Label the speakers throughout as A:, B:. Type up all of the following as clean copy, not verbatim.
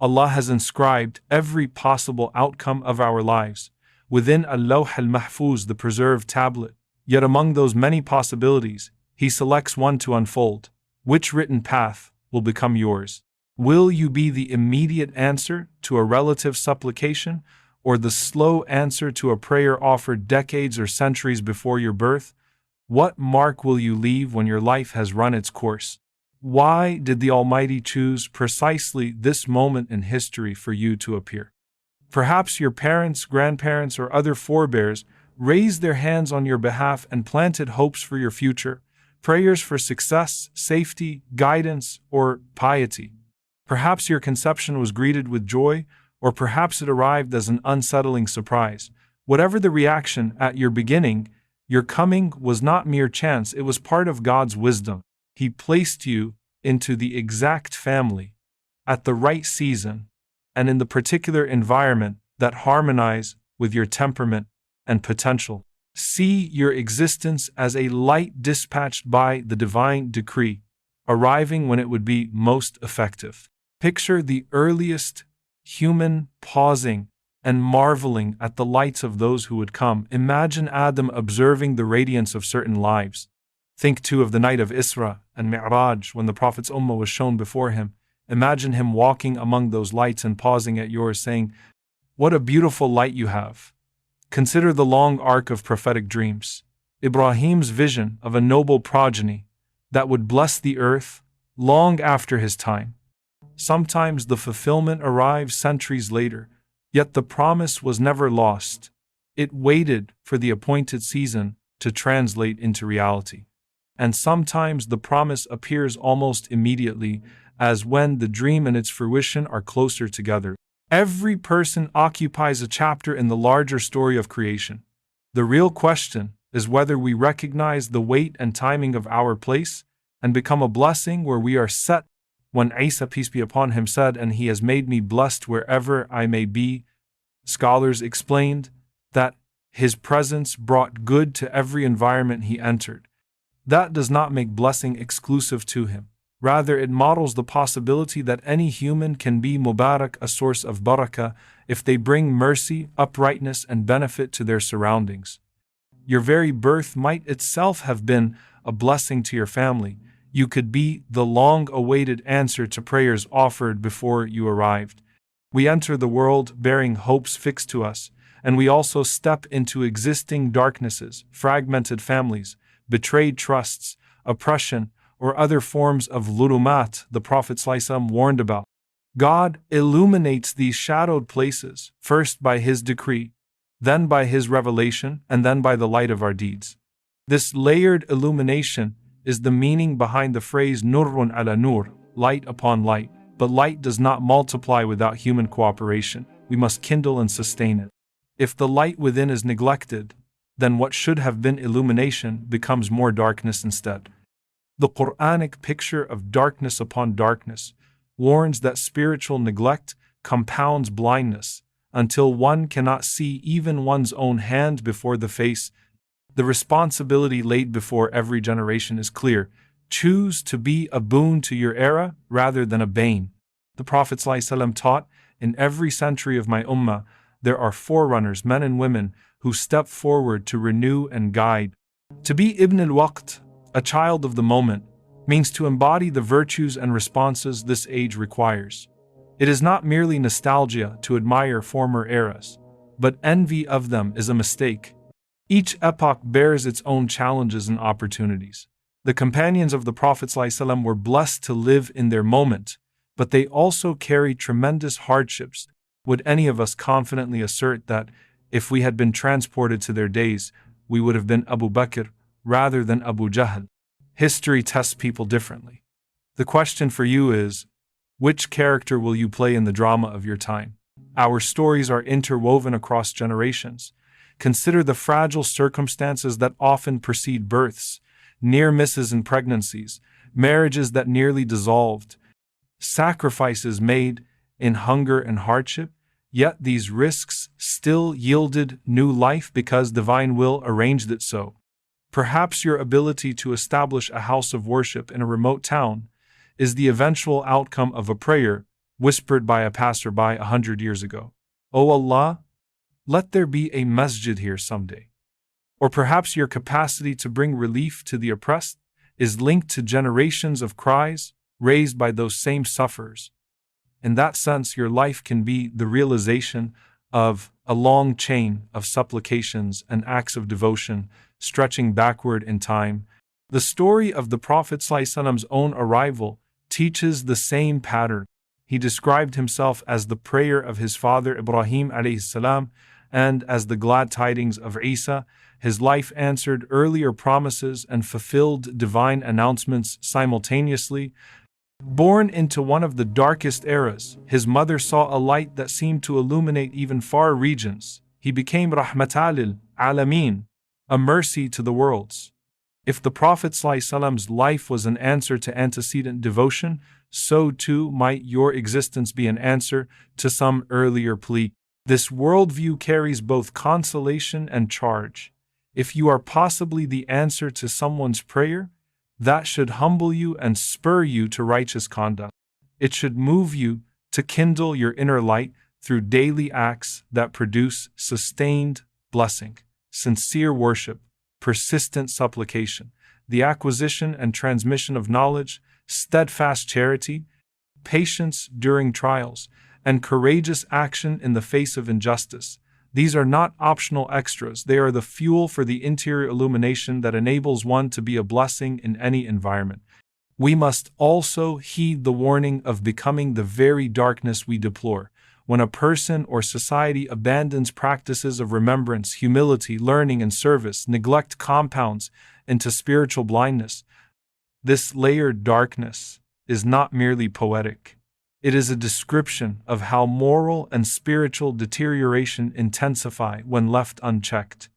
A: Allah has inscribed every possible outcome of our lives within al-Lawh al-Mahfuz, the preserved tablet. Yet among those many possibilities, He selects one to unfold. Which written path will become yours? Will you be the immediate answer to a relative supplication, or the slow answer to a prayer offered decades or centuries before your birth? What mark will you leave when your life has run its course? Why did the Almighty choose precisely this moment in history for you to appear? Perhaps your parents, grandparents, or other forebears raised their hands on your behalf and planted hopes for your future, prayers for success, safety, guidance, or piety. Perhaps your conception was greeted with joy, or perhaps it arrived as an unsettling surprise. Whatever the reaction at your beginning, your coming was not mere chance, it was part of God's wisdom. He placed you into the exact family, at the right season, and in the particular environment that harmonize with your temperament and potential. See your existence as a light dispatched by the divine decree, arriving when it would be most effective. Picture the earliest human pausing and marveling at the lights of those who would come. Imagine Adam observing the radiance of certain lives. Think too of the night of Isra and Mi'raj when the Prophet's Ummah was shown before him. Imagine him walking among those lights and pausing at yours, saying, "What a beautiful light you have." Consider the long arc of prophetic dreams. Ibrahim's vision of a noble progeny that would bless the earth long after his time. Sometimes the fulfillment arrives centuries later, yet the promise was never lost. It waited for the appointed season to translate into reality. And sometimes the promise appears almost immediately, as when the dream and its fruition are closer together. Every person occupies a chapter in the larger story of creation. The real question is whether we recognize the weight and timing of our place and become a blessing where we are set. When Isa, peace be upon him, said, "And He has made me blessed wherever I may be," scholars explained that His presence brought good to every environment He entered. That does not make blessing exclusive to Him. Rather, it models the possibility that any human can be Mubarak, a source of barakah, if they bring mercy, uprightness, and benefit to their surroundings. Your very birth might itself have been a blessing to your family. You could be the long-awaited answer to prayers offered before you arrived. We enter the world bearing hopes fixed to us, and we also step into existing darknesses, fragmented families, betrayed trusts, oppression, or other forms of dhulumat the Prophet ﷺ warned about. God illuminates these shadowed places, first by His decree, then by His revelation, and then by the light of our deeds. This layered illumination is the meaning behind the phrase nurun ala nur, light upon light. But light does not multiply without human cooperation. We must kindle and sustain it. If the light within is neglected, then what should have been illumination becomes more darkness instead. The Quranic picture of darkness upon darkness warns that spiritual neglect compounds blindness until one cannot see even one's own hand before the face. The responsibility laid before every generation is clear. Choose to be a boon to your era rather than a bane. The Prophet ﷺ taught, "In every century of my Ummah, there are forerunners, men and women, who step forward to renew and guide." To be Ibn al-Waqt, a child of the moment, means to embody the virtues and responses this age requires. It is not merely nostalgia to admire former eras, but envy of them is a mistake. Each epoch bears its own challenges and opportunities. The companions of the Prophet ﷺ were blessed to live in their moment, but they also carry tremendous hardships. Would any of us confidently assert that, if we had been transported to their days, we would have been Abu Bakr rather than Abu Jahl? History tests people differently. The question for you is, which character will you play in the drama of your time? Our stories are interwoven across generations. Consider the fragile circumstances that often precede births, near misses in pregnancies, marriages that nearly dissolved, sacrifices made in hunger and hardship, yet these risks still yielded new life because divine will arranged it so. Perhaps your ability to establish a house of worship in a remote town is the eventual outcome of a prayer whispered by a passerby 100 years ago. "O Allah, let there be a masjid here someday." Or perhaps your capacity to bring relief to the oppressed is linked to generations of cries raised by those same sufferers. In that sense, your life can be the realization of a long chain of supplications and acts of devotion stretching backward in time. The story of the Prophet ﷺ's own arrival teaches the same pattern. He described himself as the prayer of his father Ibrahim alayhi and as the glad tidings of Isa. His life answered earlier promises and fulfilled divine announcements simultaneously. Born into one of the darkest eras, his mother saw a light that seemed to illuminate even far regions. He became rahmatan lil alameen, a mercy to the worlds. If the Prophet ﷺ's life was an answer to antecedent devotion, so too might your existence be an answer to some earlier plea. This worldview carries both consolation and charge. If you are possibly the answer to someone's prayer, that should humble you and spur you to righteous conduct. It should move you to kindle your inner light through daily acts that produce sustained blessing, sincere worship, persistent supplication, the acquisition and transmission of knowledge, steadfast charity, patience during trials, and courageous action in the face of injustice. These are not optional extras, they are the fuel for the interior illumination that enables one to be a blessing in any environment. We must also heed the warning of becoming the very darkness we deplore. When a person or society abandons practices of remembrance, humility, learning, and service, neglect compounds into spiritual blindness. This layered darkness is not merely poetic. It is a description of how moral and spiritual deterioration intensify when left unchecked.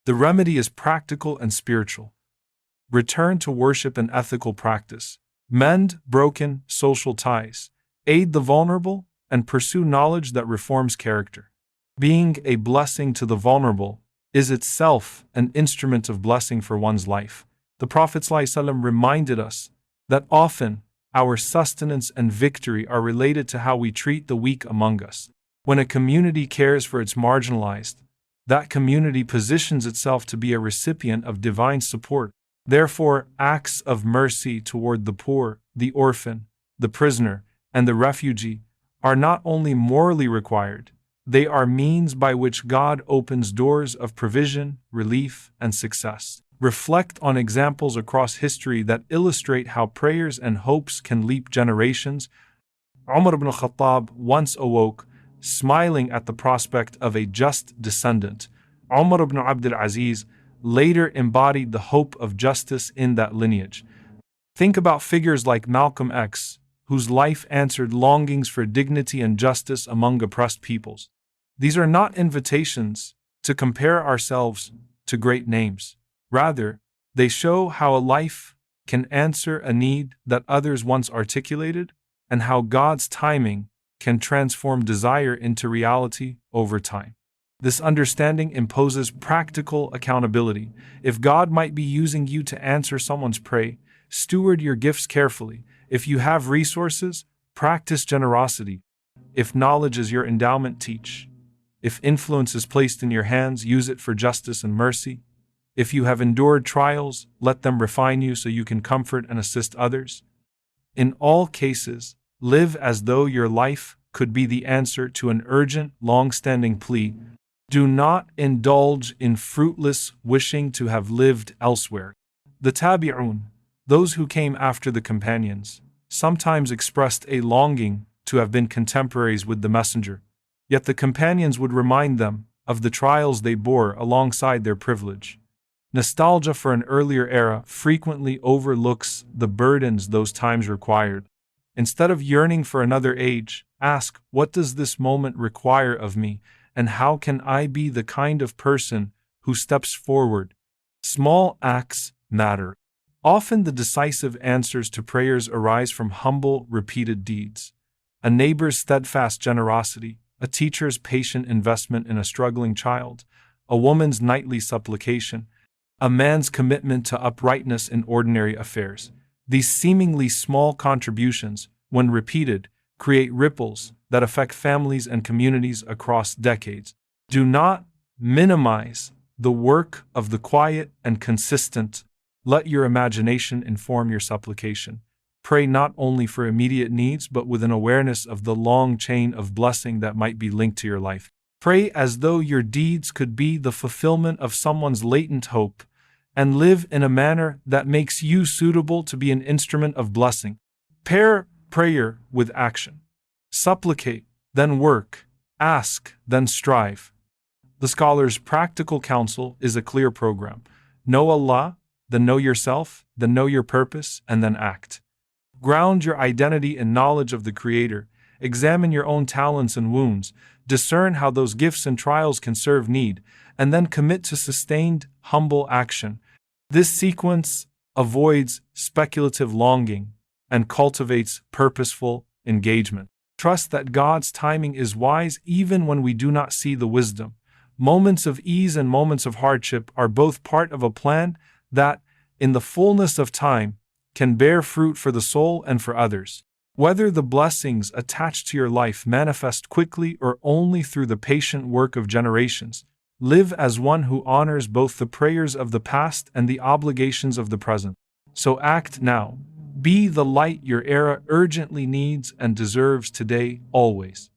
A: The remedy is practical and spiritual. Return to worship and ethical practice. Mend broken social ties. Aid the vulnerable and pursue knowledge that reforms character. Being a blessing to the vulnerable is itself an instrument of blessing for one's life. The Prophet ﷺ reminded us that often our sustenance and victory are related to how we treat the weak among us. When a community cares for its marginalized, that community positions itself to be a recipient of divine support. Therefore, acts of mercy toward the poor, the orphan, the prisoner, and the refugee are not only morally required, they are means by which God opens doors of provision, relief, and success. Reflect on examples across history that illustrate how prayers and hopes can leap generations. Umar ibn Khattab once awoke, smiling at the prospect of a just descendant. Umar ibn Abdul Aziz later embodied the hope of justice in that lineage. Think about figures like Malcolm X, whose life answered longings for dignity and justice among oppressed peoples. These are not invitations to compare ourselves to great names. Rather, they show how a life can answer a need that others once articulated, and how God's timing can transform desire into reality over time. This understanding imposes practical accountability. If God might be using you to answer someone's prayer, steward your gifts carefully. If you have resources, practice generosity. If knowledge is your endowment, teach. If influence is placed in your hands, use it for justice and mercy. If you have endured trials, let them refine you so you can comfort and assist others. In all cases, live as though your life could be the answer to an urgent, long-standing plea. Do not indulge in fruitless wishing to have lived elsewhere. The Tabi'un, those who came after the companions, sometimes expressed a longing to have been contemporaries with the Messenger, yet the companions would remind them of the trials they bore alongside their privilege. Nostalgia for an earlier era frequently overlooks the burdens those times required. Instead of yearning for another age, ask, what does this moment require of me, and how can I be the kind of person who steps forward? Small acts matter. Often the decisive answers to prayers arise from humble, repeated deeds. A neighbor's steadfast generosity, a teacher's patient investment in a struggling child, a woman's nightly supplication, a man's commitment to uprightness in ordinary affairs. These seemingly small contributions, when repeated, create ripples that affect families and communities across decades. Do not minimize the work of the quiet and consistent. Let your imagination inform your supplication. Pray not only for immediate needs but with an awareness of the long chain of blessing that might be linked to your life. Pray as though your deeds could be the fulfillment of someone's latent hope, and live in a manner that makes you suitable to be an instrument of blessing. Pair prayer with action. Supplicate, then work. Ask, then strive. The scholar's practical counsel is a clear program. Know Allah, then know yourself, then know your purpose, and then act. Ground your identity in knowledge of the Creator. Examine your own talents and wounds. Discern how those gifts and trials can serve need, and then commit to sustained, humble action. This sequence avoids speculative longing and cultivates purposeful engagement. Trust that God's timing is wise even when we do not see the wisdom. Moments of ease and moments of hardship are both part of a plan that, in the fullness of time, can bear fruit for the soul and for others. Whether the blessings attached to your life manifest quickly or only through the patient work of generations, live as one who honors both the prayers of the past and the obligations of the present. So act now. Be the light your era urgently needs and deserves today, always.